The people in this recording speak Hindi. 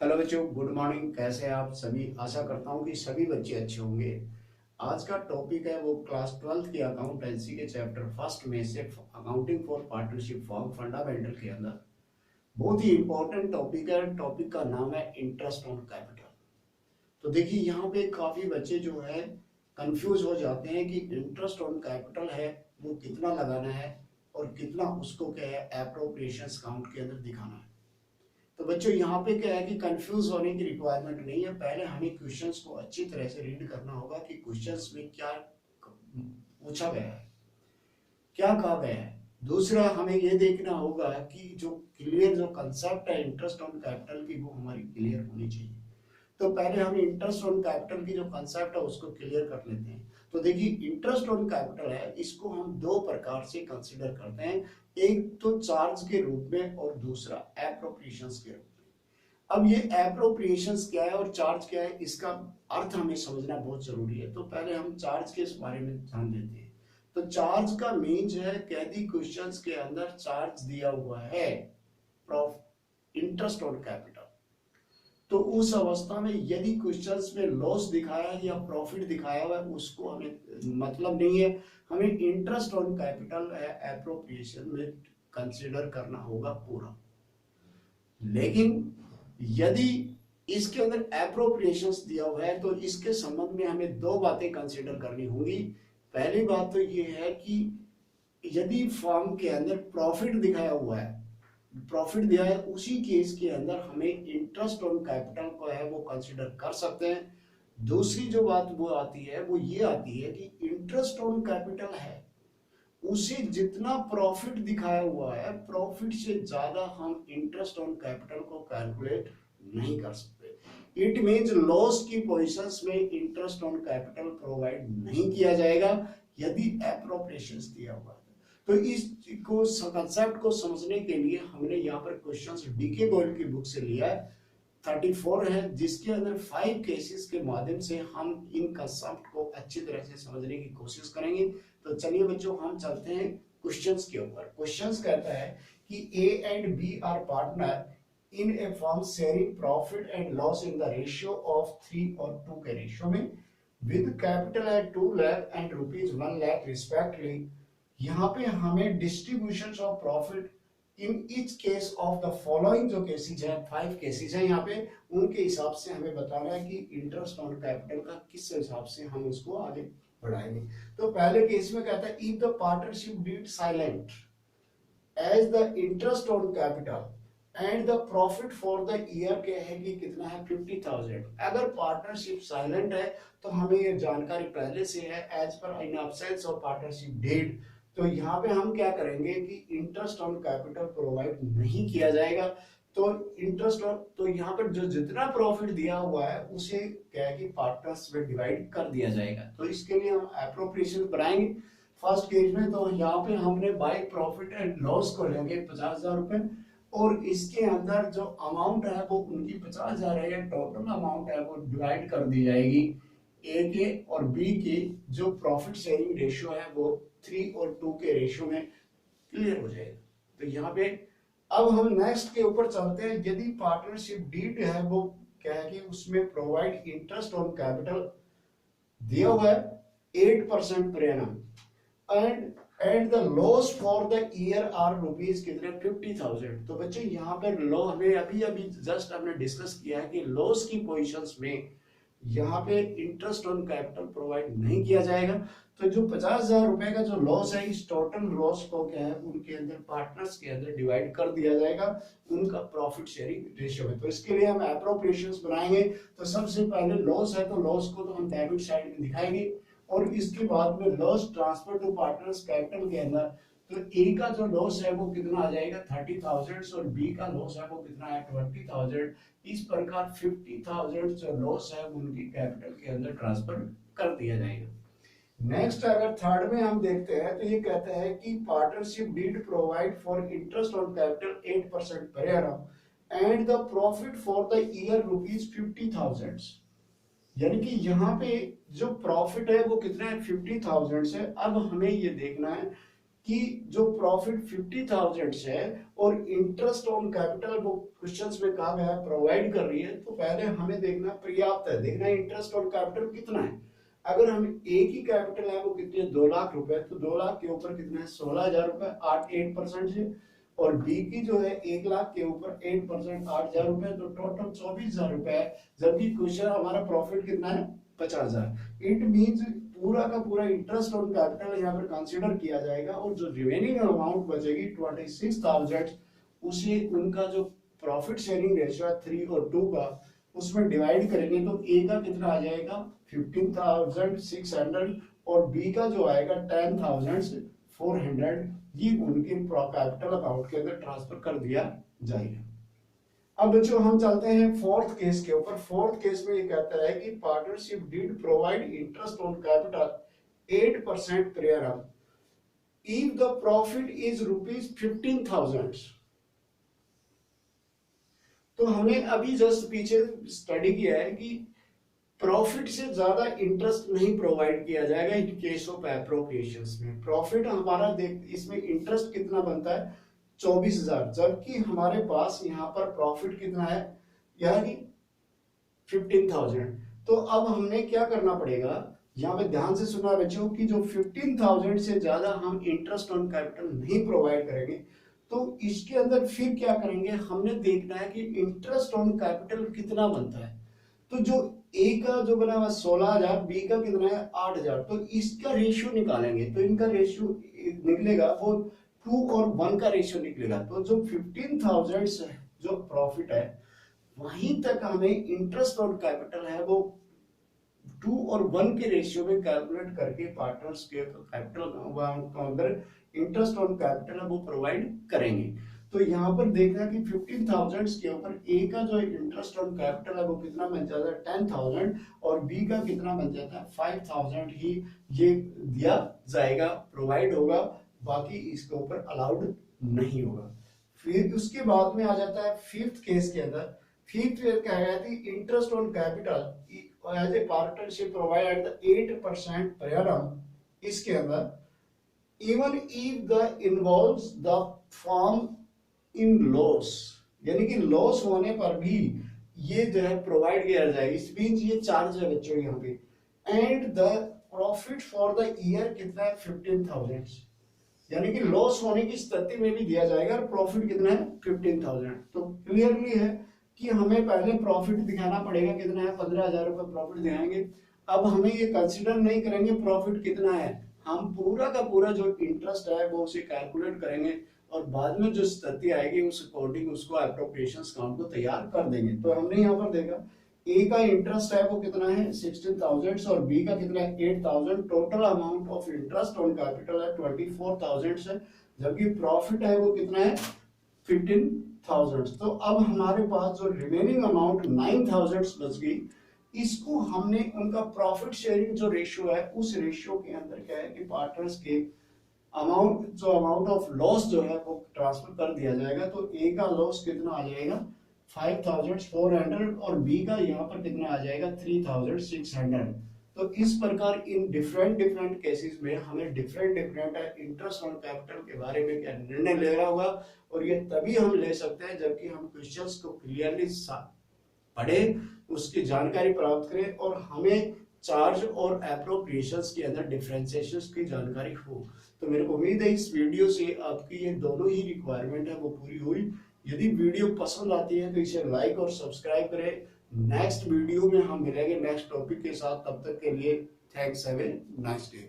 हेलो बच्चों, गुड मॉर्निंग। कैसे हैं आप सभी? आशा करता हूँ कि सभी बच्चे अच्छे होंगे। आज का टॉपिक है वो क्लास 12th की अकाउंटेंसी के चैप्टर फर्स्ट में से accounting for partnership form fundamental के अंदर बहुत ही इंपॉर्टेंट टॉपिक है। टॉपिक का नाम है इंटरेस्ट ऑन कैपिटल। तो देखिए, यहाँ पे काफी बच्चे जो है कंफ्यूज हो जाते हैं कि इंटरेस्ट ऑन कैपिटल है वो कितना लगाना है और कितना उसको क्या है एप्रोप्रिएशंस काउंट के अंदर दिखाना है। तो बच्चों, यहाँ पे क्या है कि कंफ्यूज होने की रिक्वायरमेंट नहीं है। पहले हमें क्वेश्चंस को अच्छी तरह से रीड करना होगा कि क्वेश्चंस में क्या पूछा गया है, क्या कहा गया है। दूसरा, हमें ये देखना होगा कि जो क्लियर जो कंसेप्ट है इंटरेस्ट ऑन कैपिटल की, वो हमारी क्लियर होनी चाहिए। तो पहले हम इंटरेस्ट ऑन कैपिटल की जो कंसेप्ट है उसको क्लियर कर लेते हैं। तो देखिए, इंटरेस्ट ऑन कैपिटल है, इसको हम दो प्रकार से कंसिडर करते हैं। एक तो चार्ज के रूप में और दूसरा एप्रोप्रिएशंस के रूप में। अब ये एप्रोप्रिएशंस क्या है और चार्ज क्या है, इसका अर्थ हमें समझना बहुत जरूरी है। तो पहले हम चार्ज के बारे में ध्यान देते हैं। तो चार्ज का मीन जो है, कैदी क्वेश्चंस के अंदर चार्ज दिया हुआ है इंटरेस्ट ऑन कैपिटल। तो उस अवस्था में यदि क्वेश्चंस में लॉस दिखाया है या प्रॉफिट दिखाया हुआ है, उसको हमें मतलब नहीं है। हमें इंटरेस्ट ऑन कैपिटल एप्रोप्रिएशन में कंसीडर करना होगा पूरा। लेकिन यदि इसके अंदर एप्रोप्रिएशंस दिया हुआ है तो इसके संबंध में हमें दो बातें कंसीडर करनी होंगी। पहली बात तो ये है कि यदि फर्म के अंदर प्रॉफिट दिखाया हुआ है, प्रॉफिट दिया है, उसी केस के अंदर हमें इंटरेस्ट ऑन कैपिटल को है वो कंसीडर कर सकते हैं। दूसरी जो बात वो आती है वो ये आती है कि इंटरेस्ट ऑन कैपिटल है, उसे जितना प्रॉफिट दिखाया हुआ है प्रॉफिट से ज्यादा हम इंटरेस्ट ऑन कैपिटल को कैलकुलेट नहीं कर सकते। इट मींस लॉस की पोजीशंस में इंटरेस्ट ऑन कैपिटल प्रोवाइड नहीं किया जाएगा यदि एप्रोप्रिएशंस दिया हुआ है। तो इस को कंसेप्ट को समझने के लिए हमने यहाँ पर क्वेश्चंस डीके गोयल की बुक से लिया है। 34 है, जिसके अंदर 5 केसेस के माध्यम से हम इन कंसेप्ट को अच्छी तरह से समझने की कोशिश करेंगे। तो चलिए बच्चों, हम चलते हैं क्वेश्चंस के ऊपर। क्वेश्चंस कहता है कि A and B are partner in a firm sharing profit and loss in the ratio of 3 और 2 के रेशियो में with capital at 2 lakh and rupees 1 lakh respectively. यहाँ पे हमें distribution of profit in each case of the following जो केसेज है, 5 केसेज है यहाँ पे, उनके हिसाब से हमें बताना है कि इंटरेस्ट ऑन कैपिटल का किस हिसाब से हम उसको आगे बढ़ाएंगे। तो पहले केस में कहता है if the partnership deed silent as the interest on capital and the profit for the year के है कि कितना है 50,000। अगर पार्टनरशिप साइलेंट है तो हमें ये जानकारी पहले से है as per in absence of partnership deed. तो यहाँ पे हम क्या करेंगे कि इंटरेस्ट ऑन कैपिटल प्रोवाइड नहीं किया जाएगा। तो इंटरेस्ट ऑन, तो यहाँ पर जो जितना प्रॉफिट दिया हुआ है उसे क्या है कि पार्टनर्स में डिवाइड कर दिया जाएगा। तो इसके लिए हम एप्रोप्रिएशन बनाएंगे फर्स्ट केस में। तो यहाँ पे हमने बाय प्रॉफिट एंड लॉस को लेंगे 50,000 रुपए, और इसके अंदर जो अमाउंट है वो उनकी 50,000 है, या टोटल अमाउंट है वो डिवाइड कर दी जाएगी। ए के और बी के जो प्रॉफिट शेयरिंग रेशियो है वो 3 और 2 के रेशियो में क्लियर हो जाएगा। तो यहाँ पे अब हम नेक्स्ट के ऊपर चलते हैं। यदि पार्टनरशिप डीड है वो क्या है कि उसमें प्रोवाइड इंटरेस्ट ऑन कैपिटल दिया हुआ है 8% per annum and the loss for the year are rupees कितने 50,000। तो बच्चे यहाँ पर लॉ हमें अभी अभी जस्ट हमने डिस्कस किया है कि लॉस की पोजीशंस में यहाँ पे इंटरेस्ट ऑन कैपिटल प्रोवाइड नहीं किया जाएगा। तो जो 50,000 रुपए का जो लॉस है, इस टोटल लॉस को क्या है उनके अंदर पार्टनर्स के अंदर डिवाइड कर दिया जाएगा उनका प्रॉफिट शेयरिंग रेशियो में। तो इसके लिए हम एप्रोप्रिएशंस बनाएंगे। तो सबसे पहले लॉस है, तो लॉस को तो हम डेबिट साइड में दिखाएंगे, और इसके बाद में loss transfer to partners capital के अंदर। तो ए का जो लॉस है वो कितना आ जाएगा 30,000 और बी का लॉस है वो कितना है 20,000। इस प्रकार 50,000 जो लॉस है उनकी कैपिटल के अंदर ट्रांसफर कर दिया जाएगा। नेक्स्ट अगर थर्ड में हम देखते हैं तो ये कहता है कि partnership deed provide for interest on capital 8% per annum and the profit for the year rupees 50,000। यानी कि यहाँ पे जो प्रॉफिट है वो कितना है 50,000 से। अब हमें ये देखना है कि जो प्रॉफिट 50,000 है और इंटरेस्ट ऑन कैपिटल वो क्वेश्चंस में कहा गया है प्रोवाइड कर रही है, तो पहले हमें देखना पर्याप्त है, देखना इंटरेस्ट ऑन कैपिटल कितना है। अगर हम एक ही कैपिटल है वो कितनी है 2 लाख रुपए, तो 2 लाख के ऊपर कितना है 16,000 रुपए 8% है, और बी की जो है 1 लाख के ऊपर 8% 8,000 रुपए, तो टोटल 24,000 रुपए है, जबकि क्वेश्चन हमारा प्रॉफिट कितना है 50,000। इट मींस पूरा का पूरा इंटरेस्ट ऑन कैपिटल यहाँ पर कंसीडर किया जाएगा, और जो रिमेनिंग अमाउंट बचेगी 26,000 उसे उनका जो प्रॉफिट शेयरिंग रेशियो है 3 और 2 का उसमें डिवाइड करेंगे, तो ए का कितना आ जाएगा 15,600 और बी का जो आएगा 10,400, ये उनके कैपिटल अकाउंट के अंदर ट्रांसफर कर दिया जाएगा। अब बच्चों हम चलते हैं फोर्थ केस के ऊपर। फोर्थ केस में ये कहता है कि partnership did provide interest on capital 8% per annum if the profit is ₹15,000। तो हमने अभी जस्ट पीछे स्टडी किया है कि प्रॉफिट से ज्यादा इंटरेस्ट नहीं प्रोवाइड किया जाएगा इन केस ऑफ एप्रोप्रिएशंस में। प्रॉफिट हमारा देख इसमें इंटरेस्ट कितना बनता है 24,000, जबकि हमारे पास यहाँ पर प्रॉफिट कितना है यानी 15,000। तो अब हमने क्या करना पड़ेगा, यहाँ पे ध्यान से सुना बच्चों कि जो 15,000 से ज्यादा हम इंटरेस्ट ऑन कैपिटल नहीं प्रोवाइड करेंगे, तो इसके अंदर फिर क्या करेंगे, हमने देखना है कि इंटरेस्ट ऑन कैपिटल कितना बनता है। तो जो ए का जो बना हुआ 16,000, बी का कितना है 8,000, तो इसका रेशियो निकालेंगे, तो इनका रेशियो निकलेगा वो 2 और 1 का रेशियो निकलेगा। तो जो 15,000 जो प्रॉफिट है वहीं तक हमें इंटरेस्ट ऑन कैपिटल है वो 2 और 1 के रेशियो में कैलकुलेट करके पार्टनर्स के कैपिटल अंदर इंटरेस्ट ऑन कैपिटल है वो प्रोवाइड करेंगे। तो यहाँ पर देखना कि 15,000 के ऊपर ए का जो इंटरेस्ट ऑन कैपिटल है वो कितना बन जाता है 10,000 और बी का कितना बन जाता है 5,000 ही ये दिया जाएगा, प्रोवाइड होगा, बाकी इसके ऊपर अलाउड नहीं होगा। फिर उसके बाद में आ जाता है फिफ्थ केस के अंदर। फिफ्थ केस क्या है कि interest on capital as a partnership provide 8% per annum। इसके अंदर even if the involves the form in loss, यानी कि लॉस होने पर भी ये जो है प्रोवाइड किया जाएगा। इस मींस ये चार्ज है बच्चों यहाँ पे। And the profit for the year कितना है 15,000, यानी कि लॉस होने की स्थिति में भी दिया जाएगा और प्रॉफिट कितना है 15,000। तो क्लियरली है कि हमें पहले प्रॉफिट दिखाना पड़ेगा, कितना है 15,000 रुपए प्रॉफिट दिखाएंगे। अब हमें ये कंसिडर नहीं करेंगे प्रॉफिट कितना है, हम पूरा का पूरा जो इंटरेस्ट है वो उसे कैलकुलेट करेंगे और बाद में जो स्थिति आएगी उस अकॉर्डिंग उसको एप्रोप्रिएशंस अकाउंट को तैयार कर देंगे। तो हमने यहाँ पर देखा ए का इंटरेस्ट है वो कितना है 16,000 और बी का कितना है 8,000। Total amount of interest on capital है 24,000 है, जबकि प्रॉफिट है वो कितना है 15,000। तो अब हमारे पास जो रिमेनिंग अमाउंट 9,000 बच गई, इसको हमने उनका प्रॉफिट शेयरिंग जो रेशियो है उस रेशियो के अंदर क्या है कि पार्टनर्स के अमाउंट ऑफ लॉस जो है वो ट्रांसफर कर दिया जाएगा। तो ए का लॉस कितना आ जाएगा 5,400 और बी का यहाँ पर कितना आ जाएगा 3,600। तो इस प्रकार इन डिफरेंट केसेस में हमें डिफरेंट इंटरेस्ट ऑन कैपिटल के बारे में क्या निर्णय लेना होगा, और ये तभी हम ले सकते हैं जबकि हम क्वेश्चंस को क्लियरली पढ़े, उसकी जानकारी प्राप्त करें और हमें चार्ज और एप्रोप्रिएशंस के अंदर डिफरेंशिएशंस की जानकारी हो। तो मेरे को उम्मीद है इस वीडियो से आपकी ये दोनों ही रिक्वायरमेंट है वो पूरी हुई। यदि वीडियो पसंद आती है तो इसे लाइक और सब्सक्राइब करें। नेक्स्ट वीडियो में हम मिलेंगे नेक्स्ट टॉपिक के साथ, तब तक के लिए thanks, have a nice day.